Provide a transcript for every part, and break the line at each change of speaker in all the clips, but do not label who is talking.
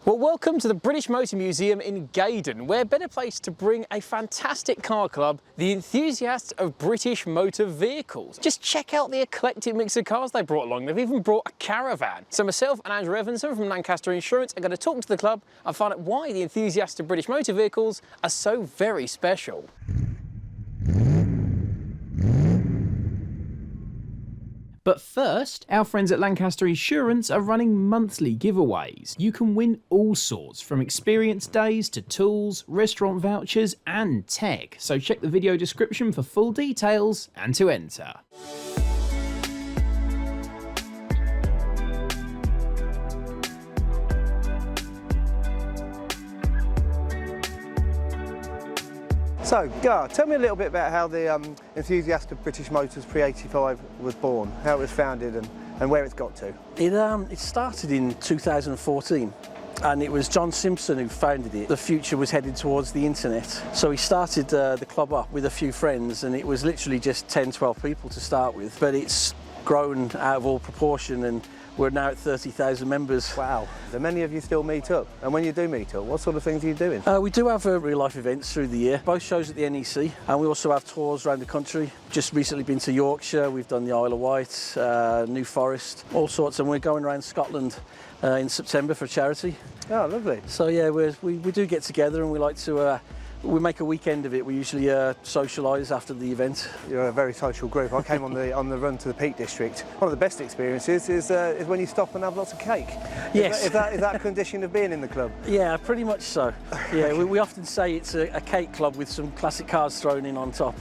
Well, welcome to the British Motor Museum in Gaydon. Where better place to bring a fantastic car club, the enthusiasts of British motor vehicles. Just check out the eclectic mix of cars they brought along. They've even brought a caravan. So myself and Andrew Evanson from Lancaster Insurance are going to talk to the club and find out why the enthusiasts of British motor vehicles are so very special. But first, our friends at Lancaster Insurance are running monthly giveaways. You can win all sorts, from experience days to tools, restaurant vouchers and tech. So check the video description for full details and to enter.
So, Gar, tell me a little bit about how the enthusiast of British Motors Pre-85 was born, how it was founded and where it's got to.
It started in 2014 and it was John Simpson who founded it. The future was headed towards the internet. So he started the club up with a few friends and it was literally just 10, 12 people to start with. But it's grown out of all proportion and we're now at 30,000 members.
Wow. So many of you still meet up. And when you do meet up, what sort of things are you doing?
We do have real life events through the year, both shows at the NEC, and we also have tours around the country. Just recently been to Yorkshire, we've done the Isle of Wight, New Forest, all sorts, and we're going around Scotland in September for charity.
Oh, lovely.
So yeah, we do get together and we like to we make a weekend of it. We usually socialise after the event.
You're a very social group. I came on the run to the Peak District. One of the best experiences is when you stop and have lots of cake.
Yes.
Is that a condition of being in the club?
Yeah, pretty much so. Yeah, we often say it's a cake club with some classic cars thrown in on top.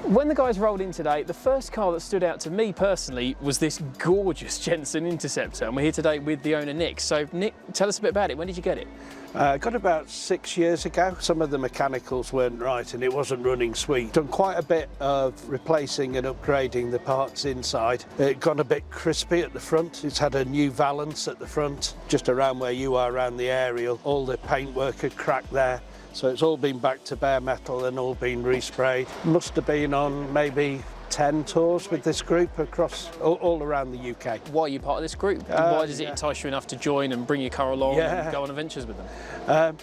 When the guys rolled in today, the first car that stood out to me personally was this gorgeous Jensen Interceptor, and we're here today with the owner Nick. So Nick, tell us a bit about it. When did you get it?
Got about 6 years ago. Some of the mechanicals weren't right and it wasn't running sweet. Done quite a bit of replacing and upgrading the parts inside. It got a bit crispy at the front. It's had a new valance at the front, just around where you are, around the aerial. All the paintwork had cracked there. So it's all been back to bare metal and all been resprayed. Must have been on maybe 10 tours with this group across all around the UK.
Why are you part of this group? Why does it entice you enough to join and bring your car along and go on adventures with them?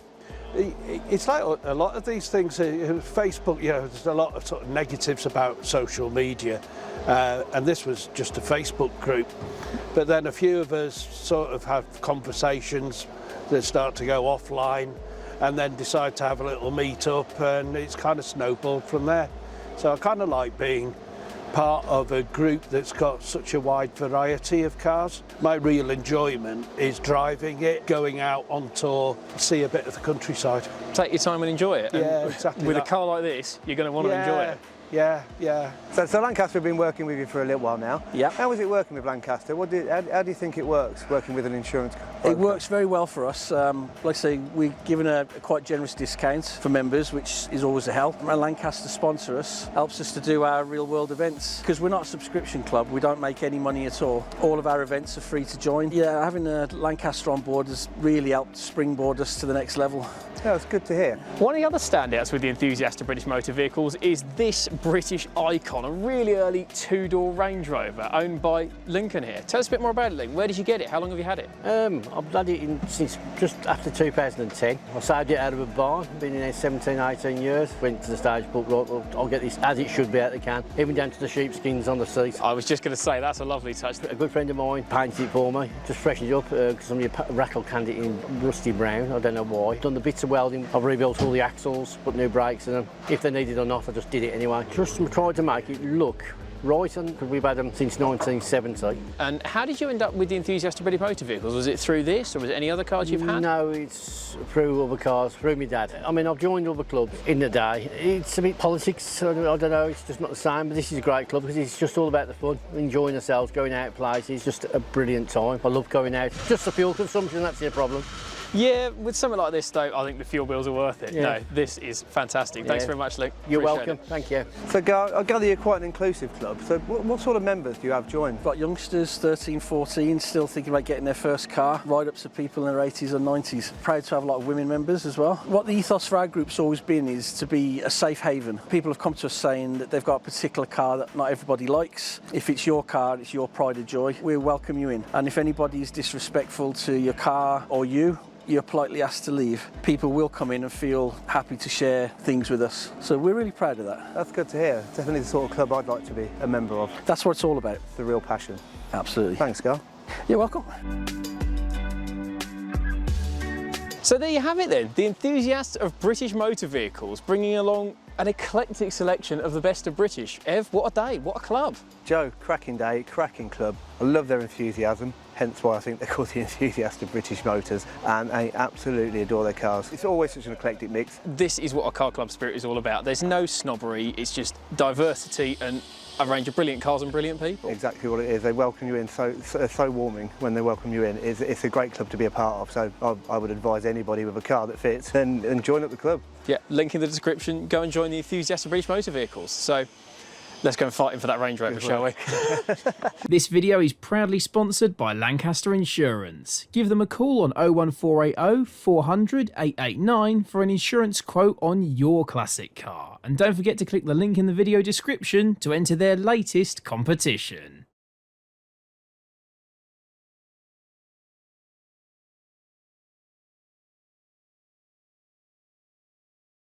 It's like a lot of these things, Facebook, you know, there's a lot of sort of negatives about social media, and this was just a Facebook group. But then a few of us sort of have conversations that start to go offline, and then decide to have a little meet up, and it's kind of snowballed from there. So I kind of like being part of a group that's got such a wide variety of cars. My real enjoyment is driving it, going out on tour, see a bit of the countryside.
Take your time and enjoy it.
Yeah,
and
exactly.
With a car like this, you're going to want to enjoy it.
Yeah.
So Lancaster have been working with you for a little while now.
Yeah.
How is it working with Lancaster? How do you think it works, working with an insurance company?
It works very well for us. Like I say, we're given a quite generous discount for members, which is always a help. And Lancaster sponsor us, helps us to do our real world events. Because we're not a subscription club, we don't make any money at all. All of our events are free to join. Yeah, having Lancaster on board has really helped springboard us to the next level.
Yeah, it's good to hear.
One of the other standouts with the enthusiast of British motor vehicles is this British icon, a really early two-door Range Rover owned by Lincoln here. Tell us a bit more about it, Link. Where did you get it? How long have you had it?
I've had it since just after 2010. I saved it out of a barn, been in there 17, 18 years. Went to the stage, but I'll get this as it should be out of the can, even down to the sheepskins on the seat.
I was just going to say, that's a lovely touch.
A good friend of mine painted it for me, just freshened it up, because somebody rattle canned it in rusty brown, I don't know why. Done the bits of welding, I've rebuilt all the axles, put new brakes in them. If they needed or not, I just did it anyway. Just tried to make it look right, and we've had them since 1970.
And how did you end up with the enthusiast of British motor vehicles? Was it through this, or was it any other cars you've had?
No, it's through other cars, through my dad. I mean, I've joined other clubs in the day. It's a bit politics, I don't know, it's just not the same, but this is a great club because it's just all about the fun, enjoying ourselves, going out places, just a brilliant time. I love going out. Just the fuel consumption, that's the problem.
Yeah, with something like this though, I think the fuel bills are worth it.
Yeah.
No, this is fantastic. Thanks very much, Luke.
You're
Appreciate
welcome.
it.
Thank you.
So, I gather you're quite an inclusive club. So, what sort of members do you have join?
Got youngsters, 13, 14, still thinking about getting their first car, right up to people in their 80s and 90s. Proud to have a lot of women members as well. What the ethos for our group's always been is to be a safe haven. People have come to us saying that they've got a particular car that not everybody likes. If it's your car, it's your pride of joy, we'll welcome you in. And if anybody is disrespectful to your car or you're politely asked to leave. People will come in and feel happy to share things with us. So we're really proud of that.
That's good to hear. Definitely the sort of club I'd like to be a member of.
That's what it's all about.
It's the real passion.
Absolutely.
Thanks, Gar.
You're welcome.
So there you have it then, the enthusiasts of British motor vehicles bringing along an eclectic selection of the best of British. Ev, what a day, what a club.
Joe, cracking day, cracking club. I love their enthusiasm, hence why I think they're called the enthusiasts of British motors, and I absolutely adore their cars. It's always such an eclectic mix.
This is what a car club spirit is all about. There's no snobbery, it's just diversity and a range of brilliant cars and brilliant people.
Exactly what it is. They welcome you in so warming when they welcome you in. It's a great club to be a part of, so I would advise anybody with a car that fits and join up the club.
Yeah, link in the description, go and join the enthusiasts of British motor vehicles. So let's go and fight him for that Range Rover, shall we?
This video is proudly sponsored by Lancaster Insurance. Give them a call on 01480 400 889 for an insurance quote on your classic car. And don't forget to click the link in the video description to enter their latest competition.